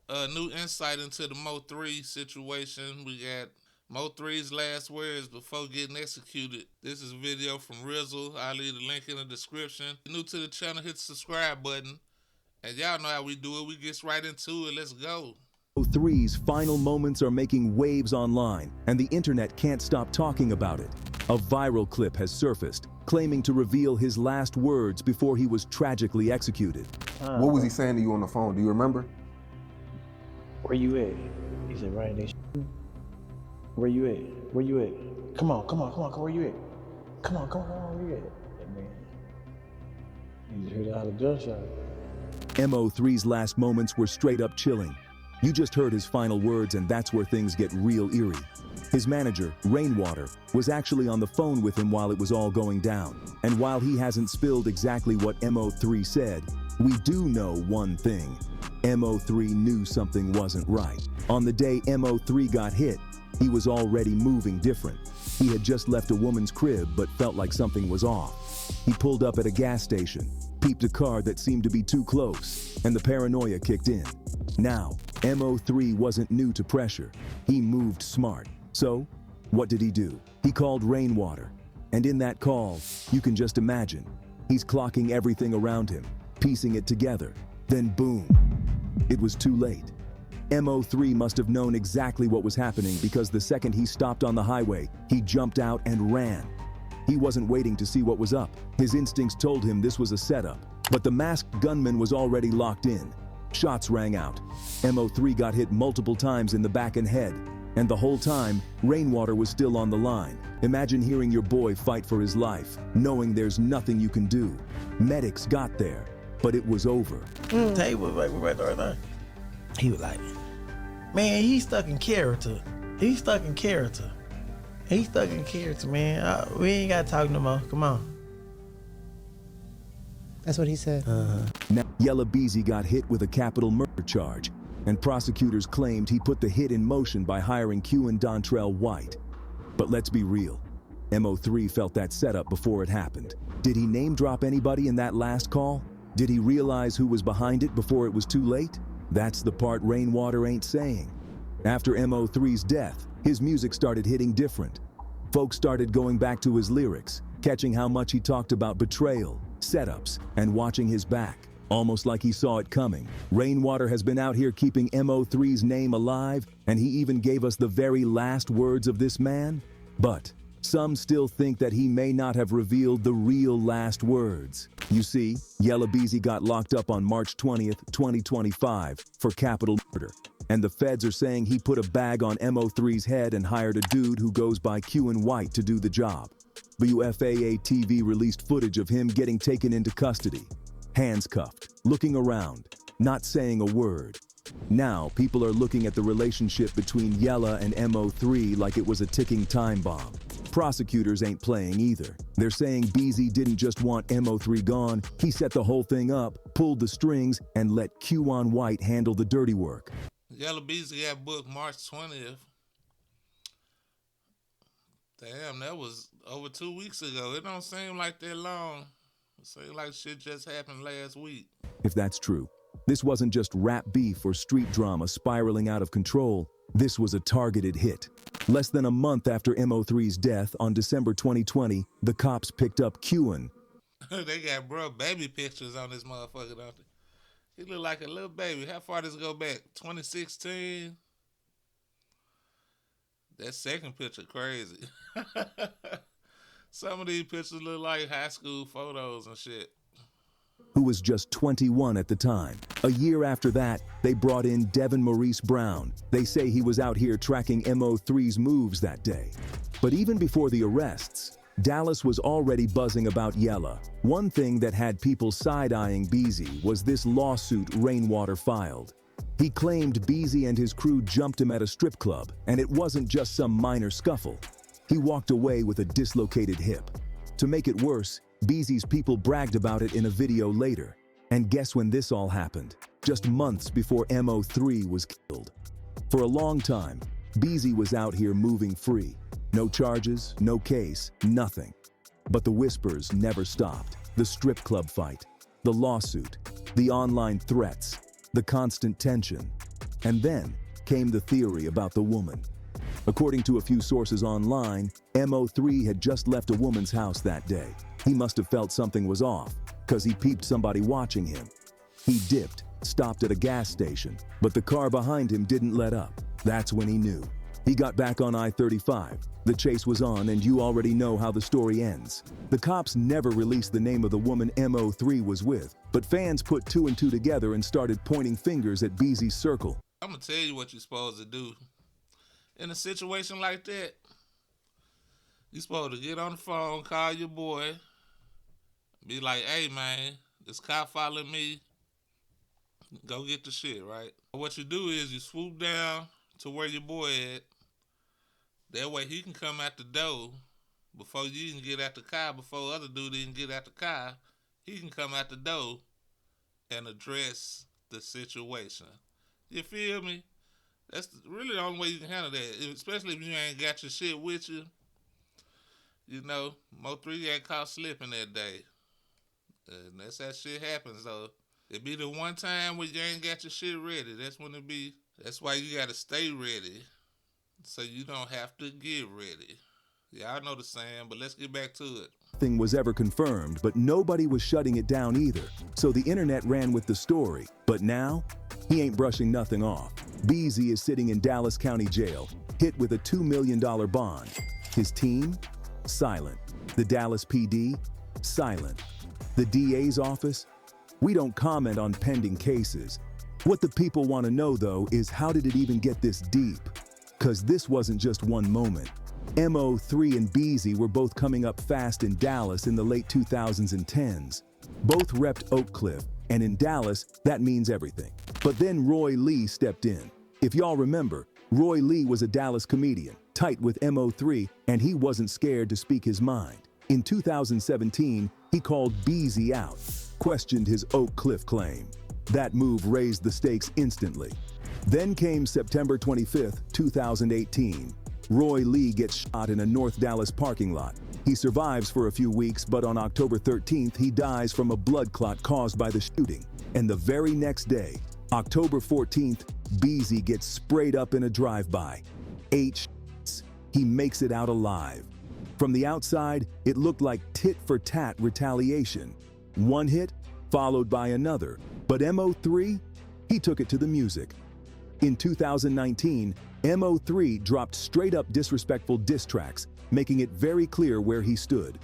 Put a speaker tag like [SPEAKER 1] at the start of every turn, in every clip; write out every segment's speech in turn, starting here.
[SPEAKER 1] New insight into the Mo3's situation. We got Mo3's last words before getting executed. This is a video from Rizzle. I'll leave the link in the description. If you're new to the channel, hit the subscribe button. And y'all know how we do it. We get right into it. Let's go.
[SPEAKER 2] Mo3's final moments are making waves online, and the internet can't stop talking about it. A viral clip has surfaced, claiming to reveal his last words before he was tragically executed.
[SPEAKER 3] What was he saying to you on the phone? Do you remember?
[SPEAKER 4] Where you at? He said, right there. Where you at? Where you at? Come on, where you at? Come on, where you at? And man, you just heard all the gunshot.
[SPEAKER 2] Mo3's last moments were straight up chilling. You just heard his final words, and that's where things get real eerie. His manager, Rainwater, was actually on the phone with him while it was all going down. And while he hasn't spilled exactly what Mo3 said, we do know one thing. Mo3 knew something wasn't right. On the day Mo3 got hit, he was already moving different. He had just left a woman's crib but felt like something was off. He pulled up at a gas station, peeped a car that seemed to be too close, and the paranoia kicked in. Now, Mo3 wasn't new to pressure. He moved smart. So, what did he do? He called Rainwater. And in that call, you can just imagine, he's clocking everything around him, piecing it together. Then boom, it was too late. Mo3 must have known exactly what was happening because the second he stopped on the highway, he jumped out and ran. He wasn't waiting to see what was up. His instincts told him this was a setup. But the masked gunman was already locked in. Shots rang out. Mo3 got hit multiple times in the back and head. And the whole time, Rainwater was still on the line. Imagine hearing your boy fight for his life, knowing there's nothing you can do. Medics got there, but it was over.
[SPEAKER 4] Tay was like, right there. He was like, man, he's stuck in character. He's stuck in character, man. We ain't got to talk no more. Come on.
[SPEAKER 5] That's what he said.
[SPEAKER 2] Now, Yella Beezy got hit with a capital murder charge, and prosecutors claimed he put the hit in motion by hiring Q and Dontrell White. But let's be real. Mo3 felt that setup before it happened. Did he name drop anybody in that last call? Did he realize who was behind it before it was too late? That's the part Rainwater ain't saying. After Mo3's death, his music started hitting different. Folks started going back to his lyrics, catching how much he talked about betrayal, setups, and watching his back, almost like he saw it coming. Rainwater has been out here keeping Mo3's name alive, and he even gave us the very last words of this man. But some still think that he may not have revealed the real last words. You see, Yella Beezy got locked up on March 20th, 2025 for capital murder. And the feds are saying he put a bag on Mo3's head and hired a dude who goes by Q and White to do the job. WFAA TV released footage of him getting taken into custody, hands cuffed, looking around, not saying a word. Now, people are looking at the relationship between Yella and Mo3 like it was a ticking time bomb. Prosecutors ain't playing either. They're saying Beezy didn't just want Mo3 gone, he set the whole thing up, pulled the strings, and let Q on White handle the dirty work.
[SPEAKER 1] Yella Beezy got booked March 20th. Damn, that was over 2 weeks ago. It don't seem like that long. It seems like shit just happened last week.
[SPEAKER 2] If that's true, this wasn't just rap beef or street drama spiraling out of control. This was a targeted hit. Less than a month after Mo3's death, on December 2020, the cops picked up Qin.
[SPEAKER 1] They got baby pictures on this motherfucker, don't they? He look like a little baby. How far does it go back? 2016? That second picture crazy. Some of these pictures look like high school photos and shit.
[SPEAKER 2] Who was just 21 at the time. A year after that, they brought in Devin Maurice Brown. They say he was out here tracking Mo3's moves that day. But even before the arrests, Dallas was already buzzing about Yella. One thing that had people side-eyeing Beezy was this lawsuit Rainwater filed. He claimed Beezy and his crew jumped him at a strip club, and it wasn't just some minor scuffle. He walked away with a dislocated hip. To make it worse, Beezy's people bragged about it in a video later. And guess when this all happened? Just months before Mo3 was killed. For a long time, Beezy was out here moving free. No charges, no case, nothing. But the whispers never stopped. The strip club fight, the lawsuit, the online threats, the constant tension. And then came the theory about the woman. According to a few sources online, Mo3 had just left a woman's house that day. He must have felt something was off, because he peeped somebody watching him. He dipped, stopped at a gas station, but the car behind him didn't let up. That's when he knew. He got back on I-35. The chase was on, and you already know how the story ends. The cops never released the name of the woman Mo3 was with, but fans put two and two together and started pointing fingers at Beezy's circle.
[SPEAKER 1] I'm gonna tell you what you're supposed to do. In a situation like that, you're supposed to get on the phone, call your boy, be like, hey man, this cop following me, go get the shit, right? What you do is you swoop down to where your boy at. That way he can come out the door before you can get out the car, before other dude can get out the car. He can come out the door and address the situation. You feel me? That's really the only way you can handle that, especially if you ain't got your shit with you. You know, Mo3 got caught slipping that day. And that's how shit happens, though. It be the one time when you ain't got your shit ready. That's when it be. That's why you gotta stay ready, so you don't have to get ready. Yeah, I know the saying, but let's get back to it.
[SPEAKER 2] Nothing was ever confirmed, but nobody was shutting it down either. So the internet ran with the story. But now, he ain't brushing nothing off. Beezy is sitting in Dallas County Jail, hit with a $2 million bond. His team? Silent. The Dallas PD? Silent. The DA's office? We don't comment on pending cases. What the people want to know, though, is how did it even get this deep? Because this wasn't just one moment. Mo3 and Beezy were both coming up fast in Dallas in the late 2000s and 10s. Both repped Oak Cliff, and in Dallas, that means everything. But then Roy Lee stepped in. If y'all remember, Roy Lee was a Dallas comedian, tight with Mo3, and he wasn't scared to speak his mind. In 2017, he called Beezy out, questioned his Oak Cliff claim. That move raised the stakes instantly. Then came September 25th, 2018. Roy Lee gets shot in a North Dallas parking lot. He survives for a few weeks, but on October 13th, he dies from a blood clot caused by the shooting. And the very next day, October 14th, Beezy gets sprayed up in a drive-by. 8 shots. He makes it out alive. From the outside, it looked like tit-for-tat retaliation. One hit, followed by another. But Mo3, he took it to the music. In 2019, Mo3 dropped straight-up disrespectful diss tracks, making it very clear where he stood.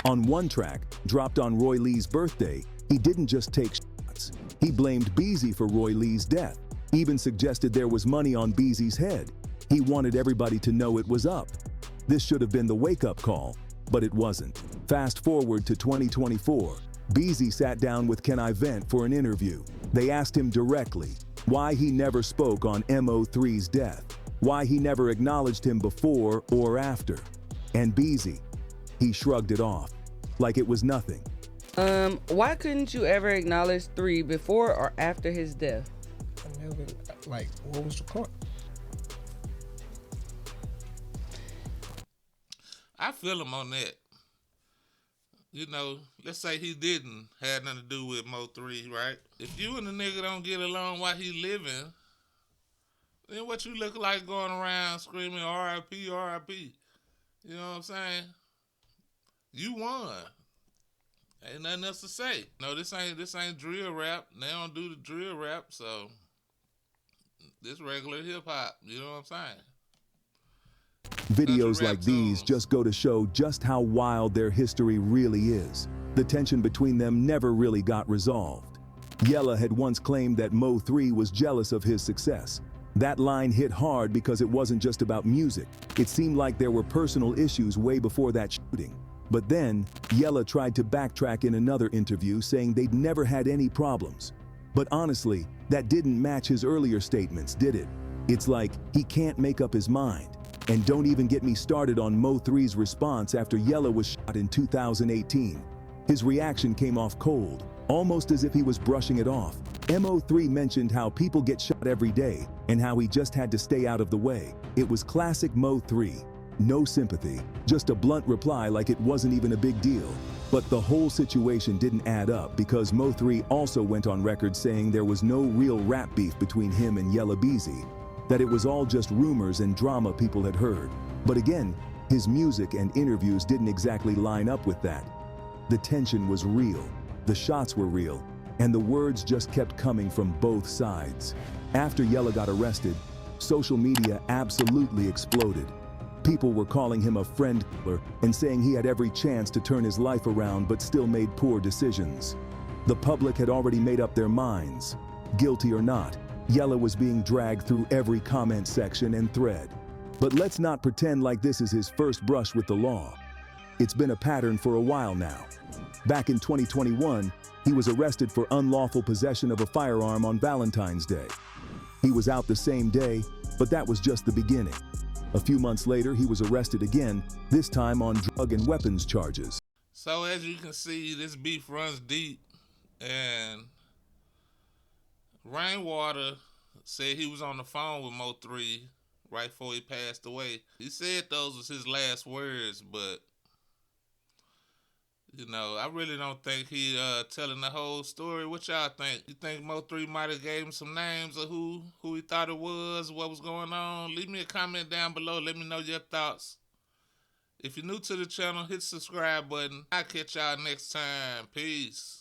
[SPEAKER 2] On one track, dropped on Roy Lee's birthday, he didn't just take shots. He blamed Beezy for Roy Lee's death, even suggested there was money on Beezy's head. He wanted everybody to know it was up. This should have been the wake-up call, but it wasn't. Fast forward to 2024. Beezy sat down with Can I Vent for an interview. They asked him directly why he never spoke on Mo3's death, why he never acknowledged him before or after. And Beezy, he shrugged it off, like it was nothing.
[SPEAKER 5] Why couldn't you ever acknowledge 3 before or after his death?
[SPEAKER 6] I never, like, what was the point?
[SPEAKER 1] I feel him on that. You know, let's say he didn't have nothing to do with Mo3, right? If you and the nigga don't get along while he living, then what you look like going around screaming R.I.P., R.I.P.? You know what I'm saying? You won. Ain't nothing else to say. No, this ain't drill rap. They don't do the drill rap, so this regular hip hop. You know what I'm saying?
[SPEAKER 2] Videos like these just go to show just how wild their history really is. The tension between them never really got resolved. Yella had once claimed that Mo3 was jealous of his success. That line hit hard because it wasn't just about music. It seemed like there were personal issues way before that shooting. But then, Yella tried to backtrack in another interview saying they'd never had any problems. But honestly, that didn't match his earlier statements, did it? It's like he can't make up his mind. And don't even get me started on Mo3's response after Yella was shot in 2018. His reaction came off cold, almost as if he was brushing it off. Mo3 mentioned how people get shot every day and how he just had to stay out of the way. It was classic Mo3. No sympathy, just a blunt reply like it wasn't even a big deal. But the whole situation didn't add up because Mo3 also went on record saying there was no real rap beef between him and Yella Beezy, that it was all just rumors and drama people had heard. But again, his music and interviews didn't exactly line up with that. The tension was real, the shots were real, and the words just kept coming from both sides. After Yella got arrested, social media absolutely exploded. People were calling him a friend killer and saying he had every chance to turn his life around but still made poor decisions. The public had already made up their minds. Guilty or not, Yella was being dragged through every comment section and thread. But let's not pretend like this is his first brush with the law. It's been a pattern for a while now. Back in 2021, he was arrested for unlawful possession of a firearm on Valentine's Day. He was out the same day, but that was just the beginning. A few months later, he was arrested again, this time on drug and weapons charges.
[SPEAKER 1] So as you can see, this beef runs deep, and Rainwater said he was on the phone with Mo3 right before he passed away. He said those was his last words, but you know, I really don't think he telling the whole story. What y'all think? You think Mo3 might have gave him some names of who he thought it was, what was going on? Leave me a comment down below. Let me know your thoughts. If you're new to the channel, hit the subscribe button. I'll catch y'all next time. Peace.